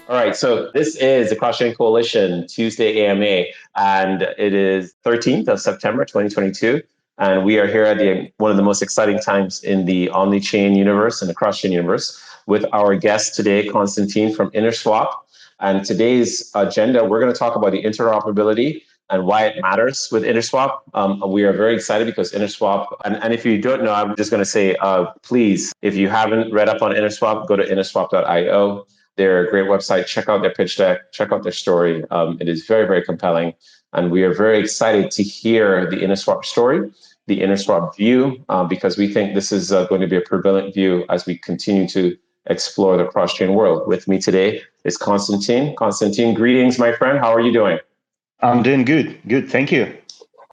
All right, so this is the Cross-Chain Coalition Tuesday AMA, and it is 13th of September, 2022. And we are here at one of the most exciting times in the omni-chain universe and the cross-chain universe with our guest today, Constantine from Interswap. And today's agenda, we're going to talk about the interoperability and why it matters with Interswap. We are very excited because Interswap, and if you don't know, I'm just going to say, please, if you haven't read up on Interswap, go to interswap.io. They're a great website. Check out their pitch deck. Check out their story. It is very, very compelling. And we are very excited to hear the Interswap story, the Interswap view, because we think this is going to be a prevalent view as we continue to explore the cross-chain world. With me today is Constantine. Constantine, greetings, my friend. How are you doing? I'm doing good. Good. Thank you.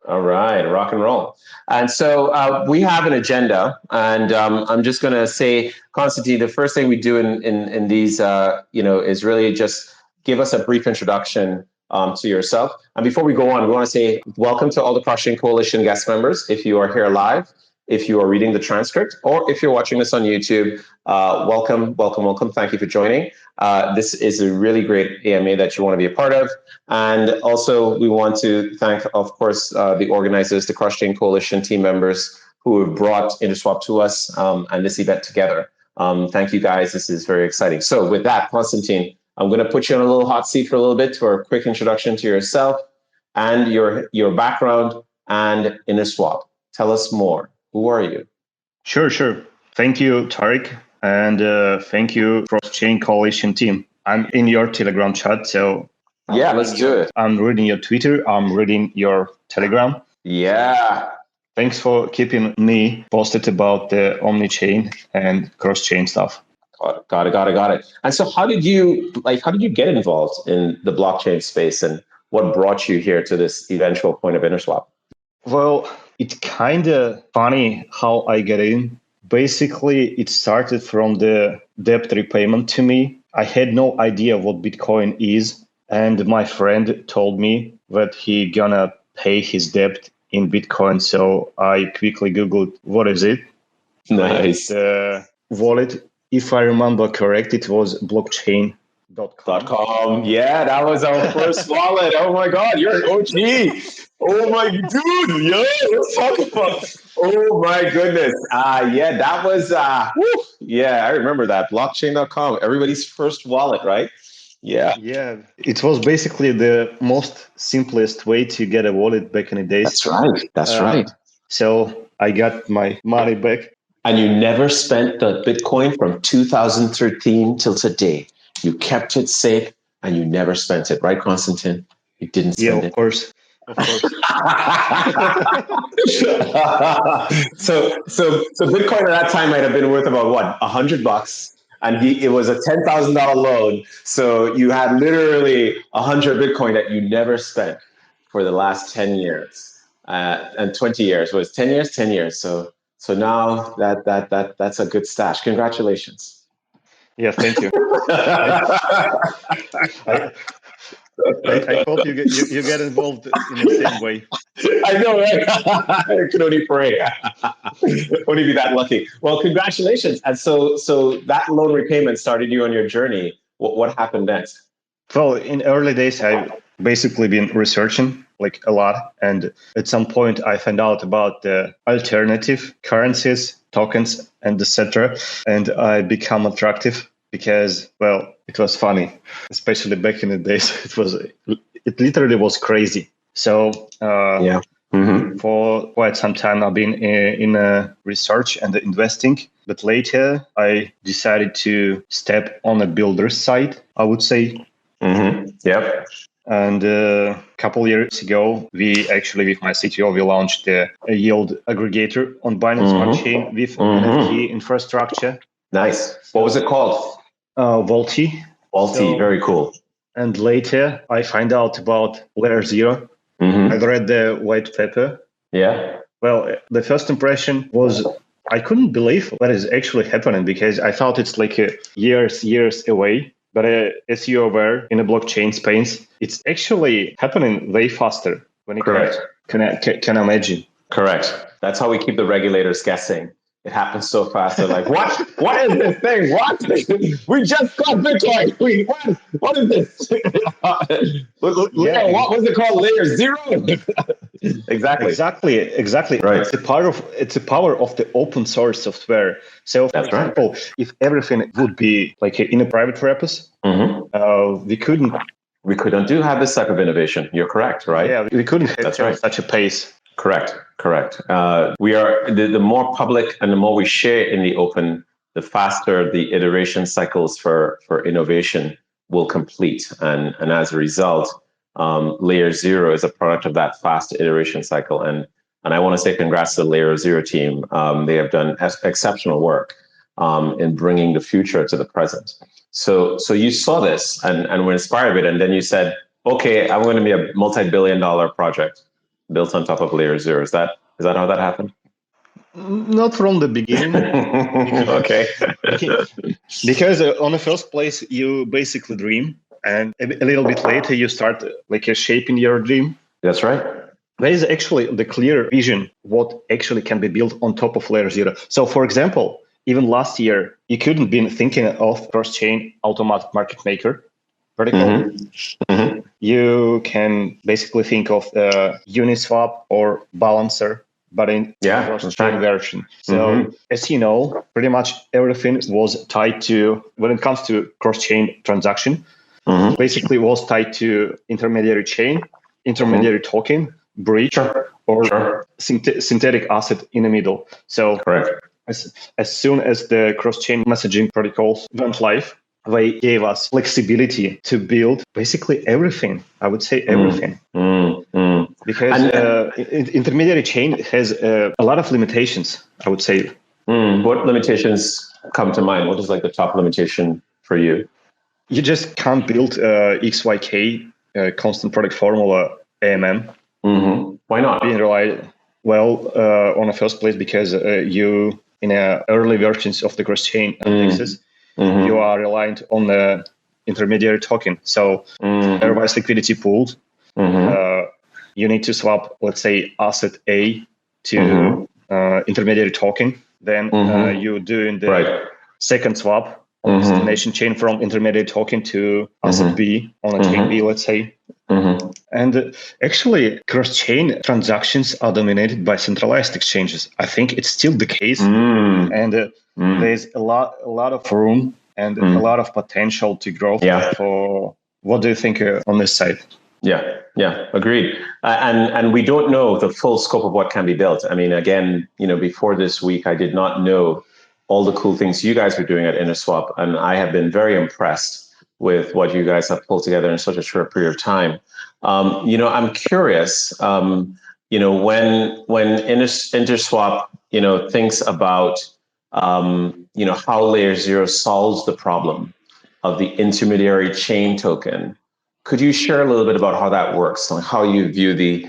All right, rock and roll. And so we have an agenda, and I'm just going to say, Constantine, the first thing we do in these, is really just give us a brief introduction to yourself. And before we go on, we want to say welcome to all the Cross-Chain Coalition guest members. If you are here live, if you are reading the transcript, or if you're watching this on YouTube, welcome. Thank you for joining. This is a really great AMA that you want to be a part of. And also, we want to thank, of course, the organizers, the Cross-Chain Coalition team members who have brought Interswap to us and this event together. Thank you, guys. This is very exciting. So with that, Constantine, I'm going to put you on a little hot seat for a little bit for a quick introduction to yourself and your background and Interswap. Tell us more. Who are you? Sure. Thank you, Tariq. And thank you, Cross-Chain Coalition team. I'm in your Telegram chat, so... Yeah, let's do it. I'm reading your Twitter. I'm reading your Telegram. Yeah. Thanks for keeping me posted about the omni-chain and cross-chain stuff. Got it. And so how did you get involved in the blockchain space, and what brought you here to this eventual point of Interswap? Well, it's kind of funny how I get in. Basically, it started from the debt repayment to me. I had no idea what Bitcoin is. And my friend told me that he gonna pay his debt in Bitcoin. So I quickly Googled, what is it? Nice. The wallet, if I remember correct, it was blockchain.com. Yeah, that was our first wallet. Oh my God, you're an OG. Oh my dude, yeah, let's talk about. Oh my goodness. Yeah, that was yeah, I remember that. Blockchain.com, everybody's first wallet, right? Yeah. It was basically the most simplest way to get a wallet back in the days. That's right. So I got my money back. And you never spent the Bitcoin from 2013 till today. You kept it safe and you never spent it, right, Constantine? You didn't spend it. Yeah, of course. So Bitcoin at that time might have been worth about what, $100, and it was a $10,000 loan. So you had literally 100 Bitcoin that you never spent for the last 10 years and 20 years. Was 10 years? 10 years. So now that's a good stash. Congratulations. Yeah, thank you. I hope you get involved in the same way. I know, right? I could only pray. Only be that lucky. Well, congratulations. And so that loan repayment started you on your journey. What happened next? Well, in early days, I've basically been researching like a lot. And at some point, I found out about the alternative currencies, tokens, and etc. And I become attractive because, well, it was funny, especially back in the days. It literally was crazy. So for quite some time, I've been in research and investing. But later, I decided to step on a builder's side, I would say. Yep. And a couple of years ago, we actually, with my CTO, we launched a yield aggregator on Binance Smart Chain with NFT infrastructure. Nice. What was it called? Volti. Very cool. And later, I find out about Layer Zero. I read the white paper. Yeah. Well, the first impression was I couldn't believe what is actually happening because I thought it's like years away. But as you're aware, in the blockchain space, it's actually happening way faster when you can imagine. Correct. That's how we keep the regulators guessing. it happens so fast. They're like, what? What is this thing? What? We just got Bitcoin. What is this? Yeah, What was it called? Layer zero? Exactly. exactly. Right. It's a power of the open source software. So, for example, if everything would be like in a private repos, we couldn't. We couldn't have this type of innovation. You're correct, right? Yeah, we couldn't have right. such a pace. Correct. We are the more public and the more we share in the open, the faster the iteration cycles for innovation will complete, and as a result, Layer Zero is a product of that fast iteration cycle. And I want to say congrats to the Layer Zero team. They have done exceptional work in bringing the future to the present. So you saw this and were inspired by it, and then you said, okay, I'm going to be a multi-billion-dollar project built on top of Layer Zero. Is that how that happened? Not from the beginning. Okay. Because on the first place, you basically dream, and a little bit later, you start shaping your dream. That's right. There is actually the clear vision what actually can be built on top of Layer Zero. So, for example, even last year, you couldn't be thinking of cross-chain automatic market maker protocol. You can basically think of Uniswap or Balancer, but in cross-chain version. So, as you know, pretty much everything was tied to, when it comes to cross-chain transaction, basically was tied to intermediary chain, intermediary token, bridge, or synthetic asset in the middle. So as soon as the cross-chain messaging protocols went live, they gave us flexibility to build basically everything. I would say everything. Because intermediary chain has a lot of limitations, I would say. What limitations come to mind? What is like the top limitation for you? You just can't build XYK, constant product formula, AMM. Why not? Being relied on the first place because you, in early versions of the cross-chain indexes, you are reliant on the intermediary token. So pairwise liquidity pools, you need to swap, let's say, asset A to intermediary token. Then you doing the second swap on destination chain from intermediate token to asset B on a chain B, let's say. And actually, cross-chain transactions are dominated by centralized exchanges. I think it's still the case, and there's a lot of room and a lot of potential to grow. For what do you think on this side? Yeah, agreed. And we don't know the full scope of what can be built. I mean, again, before this week, I did not know all the cool things you guys were doing at Interswap, and I have been very impressed with what you guys have pulled together in such a short period of time. I'm curious, when Interswap, thinks about, how Layer Zero solves the problem of the intermediary chain token. Could you share a little bit about how that works, like how you view the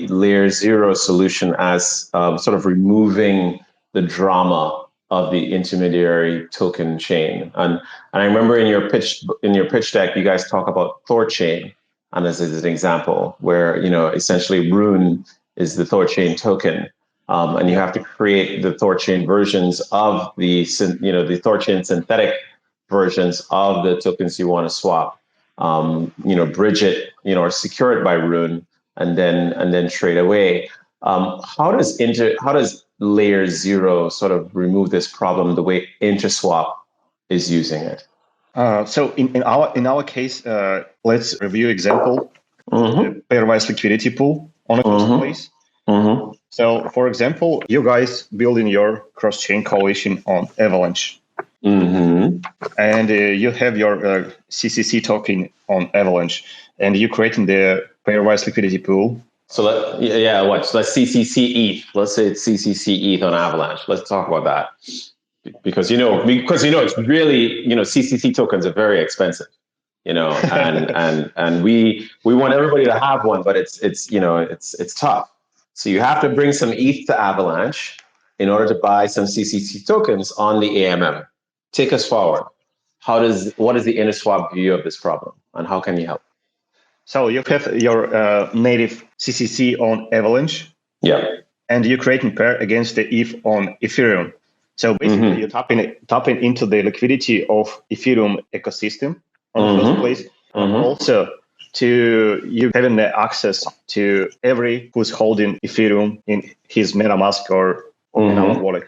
Layer Zero solution as sort of removing the drama of the intermediary token chain? And I remember in your pitch deck, you guys talk about Thorchain, and this is an example where essentially Rune is the Thorchain token, and you have to create the Thorchain versions of the Thorchain synthetic versions of the tokens you want to swap. Bridge it, or secure it by Rune, and then trade away. How does Layer Zero sort of remove this problem the way Interswap is using it? So in our case, let's review example the pairwise liquidity pool on a first place. So, for example, you guys building your cross-chain coalition on Avalanche. And you have your CCC token on Avalanche, and you're creating the pairwise liquidity pool. So let's CCC ETH. Let's say it's CCC ETH on Avalanche. Let's talk about that because it's really CCC tokens are very expensive, and we want everybody to have one, but it's tough. So you have to bring some ETH to Avalanche in order to buy some CCC tokens on the AMM. Take us forward. What is the Interswap view of this problem, and how can you help? So you have your native CCC on Avalanche. Yeah. and you're creating pair against the ETH on Ethereum. So basically, you're tapping into the liquidity of Ethereum ecosystem on the first place, and also to you having the access to every who's holding Ethereum in his MetaMask or another wallet.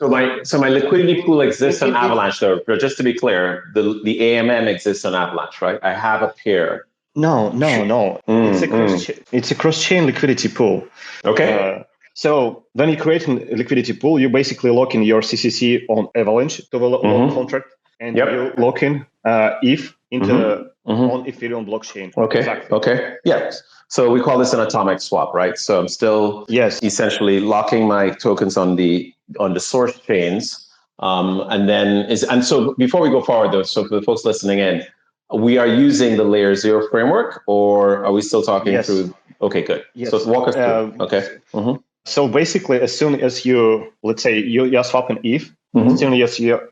So my liquidity pool exists on Avalanche, though. But just to be clear, the AMM exists on Avalanche, right? I have a pair. No. It's a cross-chain liquidity pool. Okay. So when you create a liquidity pool, you basically lock in your CCC on Avalanche to the lock contract, and you lock in ETH into on Ethereum blockchain. Okay. Exactly. Okay. Yes. So we call this an atomic swap, right? So I'm still essentially locking my tokens on the source chains, and so before we go forward, though, so for the folks listening in, we are using the Layer 0 framework, or are we still talking through? Okay, good. Yes. So walk us through. Okay. So basically, as soon as you, let's say you swap an ETH, as soon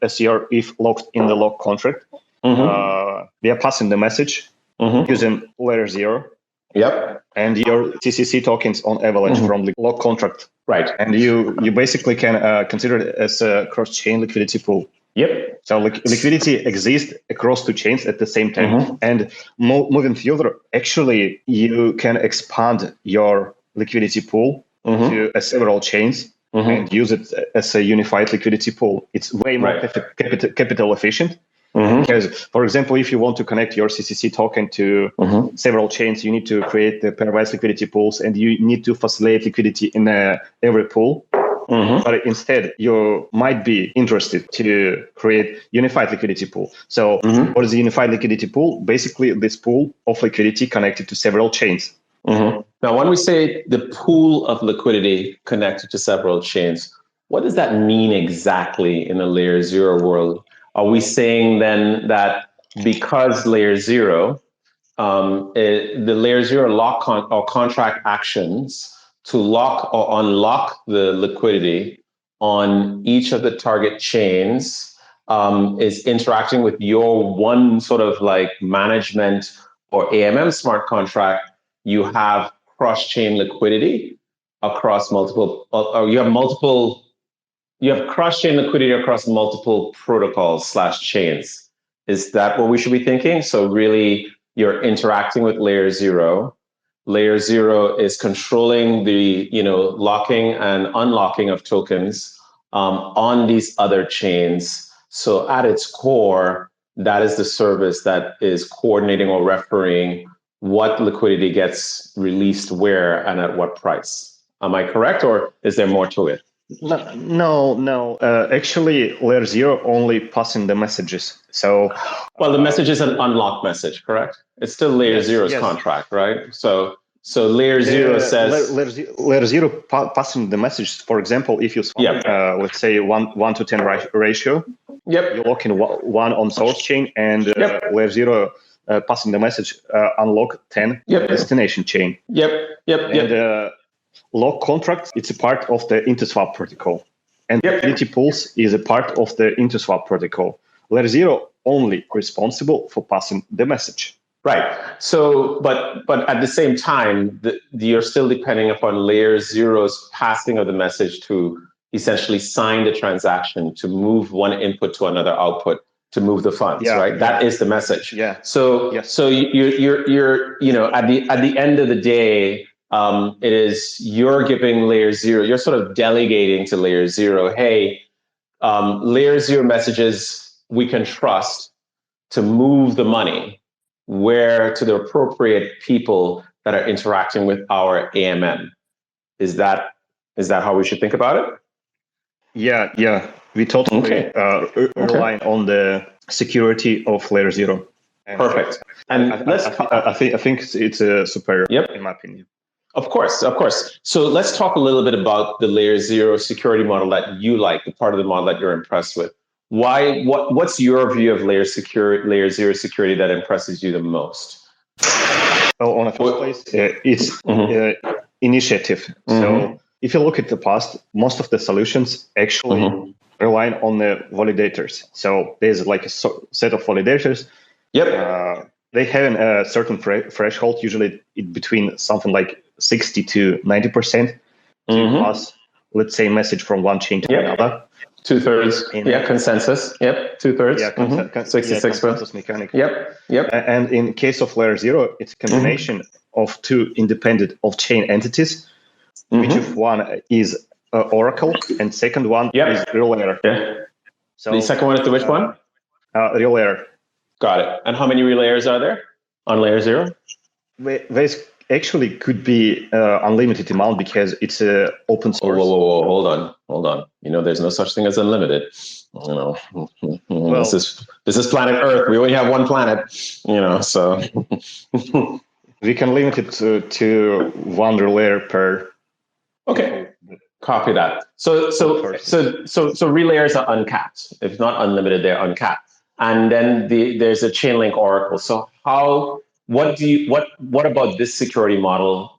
as your ETH locked in the lock contract, we are passing the message using Layer 0. Yep. And your CCC tokens on Avalanche from the lock contract. Right. And you basically can consider it as a cross-chain liquidity pool. Yep. So liquidity exists across two chains at the same time. And moving further, actually, you can expand your liquidity pool to several chains and use it as a unified liquidity pool. It's way more capital efficient. Because, for example, if you want to connect your CCC token to several chains, you need to create the pairwise liquidity pools, and you need to facilitate liquidity in every pool. But instead, you might be interested to create unified liquidity pool. So what is a unified liquidity pool? Basically, this pool of liquidity connected to several chains. Now, when we say the pool of liquidity connected to several chains, what does that mean exactly in a Layer 0 world? Are we saying then that because Layer 0, the Layer 0 lock or contract actions to lock or unlock the liquidity on each of the target chains is interacting with your one sort of like management or AMM smart contract? You have cross-chain liquidity across multiple, or you have cross-chain liquidity across multiple protocols / chains. Is that what we should be thinking? So really, you're interacting with Layer 0. Layer 0 is controlling the locking and unlocking of tokens on these other chains. So at its core, that is the service that is coordinating or refereeing what liquidity gets released where and at what price. Am I correct, or is there more to it? No. Actually, Layer 0 only passing the messages. So, the message is an unlocked message, correct? It's still Layer 0's contract, right? So Layer 0 says Layer 0 passing the message. For example, if you swap, let's say 1 to 10 ratio, you lock in one on source chain, and Layer 0 passing the message unlock 10 destination chain. Lock contract, it's a part of the Interswap protocol. And liquidity pools is a part of the Interswap protocol. Layer 0 only responsible for passing the message. Right. So, but at the same time, you're still depending upon Layer 0's passing of the message to essentially sign the transaction, to move one input to another output, to move the funds, right? That is the message. So you're at the end of the day, it is you're giving Layer 0, you're sort of delegating to Layer 0, hey, Layer 0 messages we can trust to move the money where to the appropriate people that are interacting with our AMM. Is that how we should think about it? Yeah. We totally rely on the security of Layer 0. Perfect. And I think it's superior, in my opinion. Of course. So let's talk a little bit about the Layer 0 security model that you like, the part of the model that you're impressed with. What's your view of Layer 0 security that impresses you the most? Well, on the first place, it's initiative. So if you look at the past, most of the solutions actually rely on the validators. So there's like a set of validators. They have a certain threshold, usually between something like 60 to 90%. to pass, let's say, message from one chain to another. 2/3. Consensus. Yep. 2/3. Yeah, 66 consensus mechanic. Yep. And in case of layer 0, it's a combination of two independent off-chain entities, which of one is Oracle and second one is real layer. Yeah. So the second one is the which one? Real layer. Got it. And how many real layers are there on layer 0? There's actually could be unlimited amount because it's open source. Whoa, hold on. There's no such thing as unlimited. Well, this is planet Earth. We only have one planet. So we can limit it to one layer per. Okay, copy that. So real layers are uncapped. If not unlimited, they're uncapped. And then there's a Chainlink Oracle. So what about this security model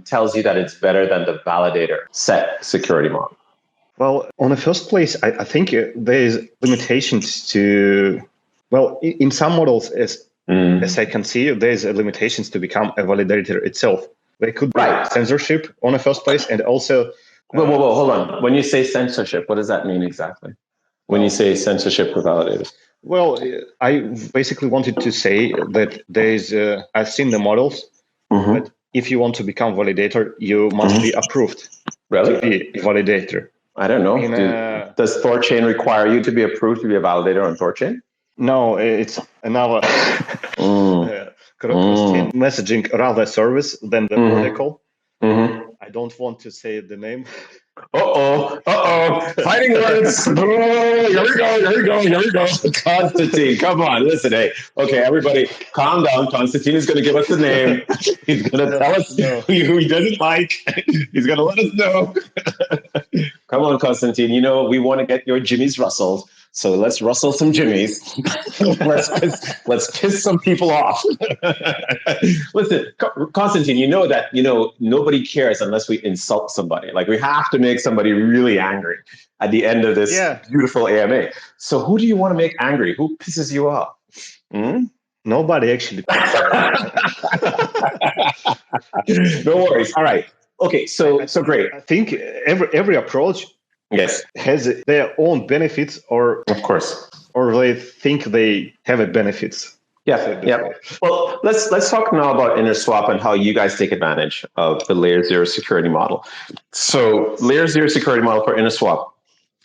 tells you that it's better than the validator set security model? Well, on the first place, I think there's limitations to, in some models, as I can see, there's limitations to become a validator itself. There could be censorship on the first place, and also... Whoa, hold on. When you say censorship, what does that mean exactly? When you say censorship for validators? Well, I basically wanted to say that there's, I've seen the models, but if you want to become validator, you must be approved to be a validator. I don't know. Does Thorchain require you to be approved to be a validator on Thorchain? No, it's another cross-chain messaging rather service than the protocol. I don't want to say the name. Fighting words. Here we go. Constantine, come on, listen, hey. Okay, everybody, calm down. Constantine is going to give us the name. He's going to tell us who he doesn't like. He's going to let us know. Come on, Constantine. We want to get your jimmies rustled. So let's rustle some jimmies. let's piss some people off. Listen, Constantine, that nobody cares unless we insult somebody. Like we have to make somebody really angry at the end of this beautiful AMA. So who do you want to make angry? Who pisses you off? Nobody actually. No worries. All right. Okay. So great. I think every approach has their own benefits, or of course, or they think they have a benefits. Yeah. Well, let's talk now about Interswap and how you guys take advantage of the layer 0 security model. So layer 0 security model for Interswap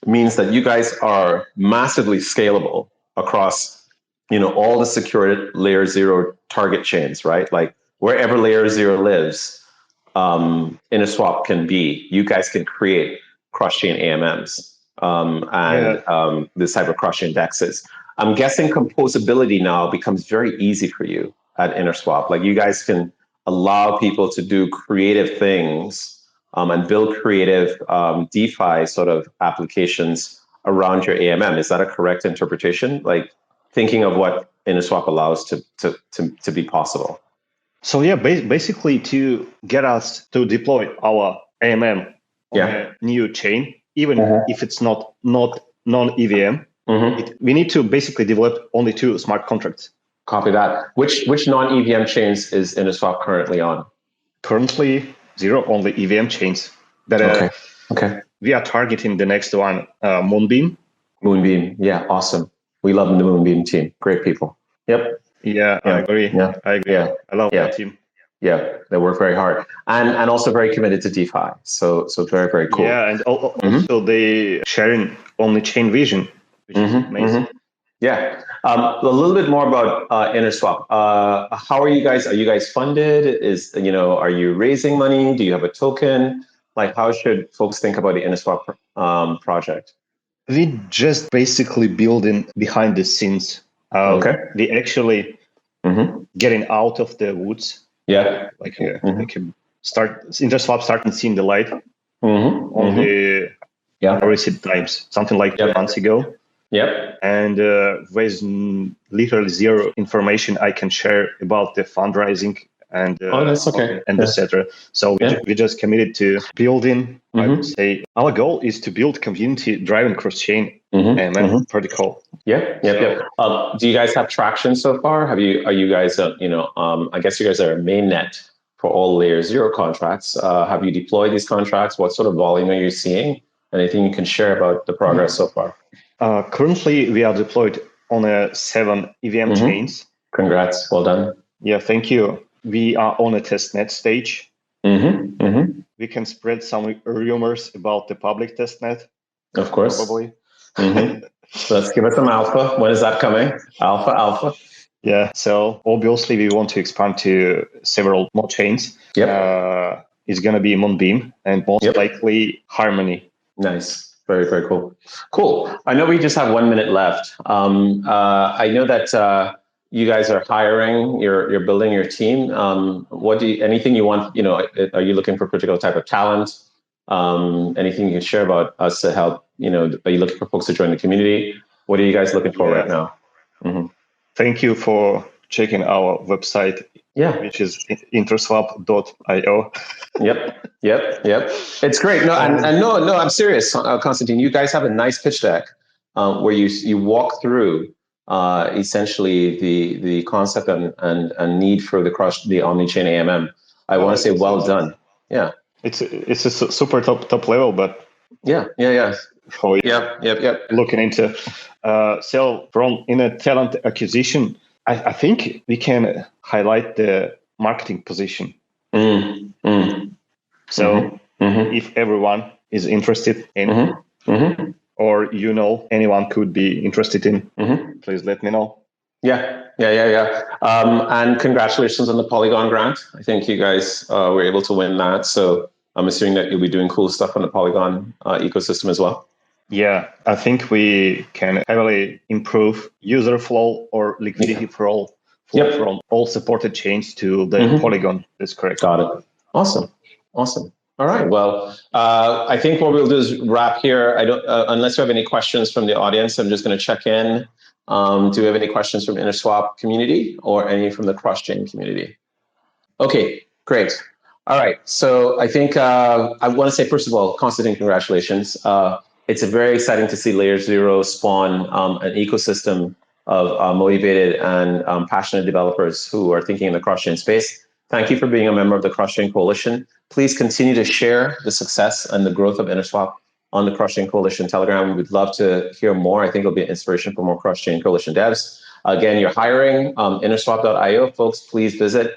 means that you guys are massively scalable across all the secured layer 0 target chains, right? Like wherever layer 0 lives, Interswap can be. You guys can create cross-chain AMMs and this type of cross-chain DEXs. I'm guessing composability now becomes very easy for you at Interswap. Like you guys can allow people to do creative things and build creative DeFi sort of applications around your AMM. Is that a correct interpretation? Like thinking of what Interswap allows to be possible. So basically to get us to deploy our AMM on a new chain, even if it's not non-EVM, we need to basically develop only 2 smart contracts. Copy that. Which non-EVM chains is Interswap currently on? Currently 0, only EVM chains. That we are targeting the next one, Moonbeam. Moonbeam, yeah, awesome. We love the Moonbeam team. Great people. Yep. Yeah, I agree. Yeah. I agree. Yeah. I love that team. Yeah, they work very hard and also very committed to DeFi. So very, very cool. Yeah, and also they sharing only chain vision, which is amazing. Yeah. A little bit more about Interswap. How are you guys? Are you guys funded? Are you raising money? Do you have a token? Like, how should folks think about the Interswap project? We just basically building behind the scenes. We actually getting out of the woods. Interswap starting seeing the light on the recent times, something like 2 months ago. Yep. And there's literally 0 information I can share about the fundraising and that's okay. and etc. So we just committed to building. I would say our goal is to build community-driven cross-chain protocol. Yep. Do you guys have traction so far? Are you guys? I guess you guys are a mainnet for all layer 0 contracts. Have you deployed these contracts? What sort of volume are you seeing? Anything you can share about the progress so far? Currently, we are deployed on 7 EVM chains. Congrats. Well done. Yeah, thank you. We are on a testnet stage. We can spread some rumors about the public testnet. Of course. Probably. So let's give it some alpha. When is that coming? Alpha. Yeah. So obviously we want to expand to several more chains. Yep. It's going to be Moonbeam and most likely Harmony. Nice. Very, very cool. Cool. I know we just have 1 minute left. I know that you guys are hiring, you're building your team. Anything you want, are you looking for a particular type of talent? Anything you can share about us to help, are you looking for folks to join the community? What are you guys looking for right now? Thank you for checking our website, which is interswap.io. Yep. It's great. No, no, I'm serious, Konstantin. You guys have a nice pitch deck where you walk through essentially the concept and need for the omni-chain AMM. I want to say well done. Yeah. It's a super top level, but yeah. For looking into so in a talent acquisition, I think we can highlight the marketing position. So if everyone is interested in, or anyone could be interested in, please let me know. Yeah. And congratulations on the Polygon grant. I think you guys were able to win that. So I'm assuming that you'll be doing cool stuff on the Polygon ecosystem as well. Yeah, I think we can heavily improve user flow or liquidity flow from all supported chains to the Polygon. That's correct. Got it. Awesome. All right. Well, I think what we'll do is wrap here. I don't, unless you have any questions from the audience, I'm just going to check in. Do we have any questions from Interswap community or any from the cross-chain community? Okay, great. All right. So I think I want to say, first of all, Konstantin, congratulations. It's very exciting to see Layer 0 spawn an ecosystem of motivated and passionate developers who are thinking in the cross-chain space. Thank you for being a member of the Cross-Chain Coalition. Please continue to share the success and the growth of Interswap on the Cross-Chain Coalition Telegram. We'd love to hear more. I think it'll be an inspiration for more Cross-Chain Coalition devs. Again, you're hiring interswap.io. Folks, please visit.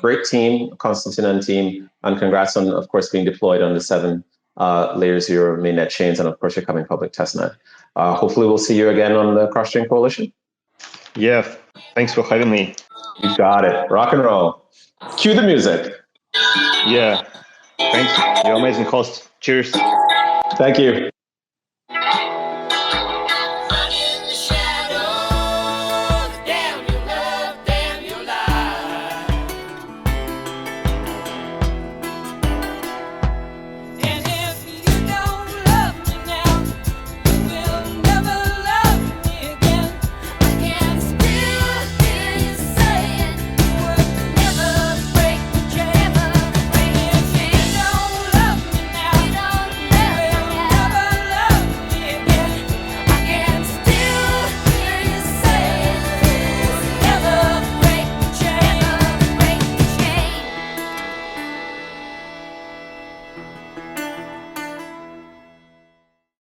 Great team, Konstantin and team, and congrats on, of course, being deployed on the 7 Layer 0 mainnet chains, and of course, you're coming public testnet. Hopefully, we'll see you again on the Cross-Chain Coalition. Yeah, thanks for having me. You got it. Rock and roll. Cue the music. Yeah, thanks. You're amazing host. Cheers. Thank you.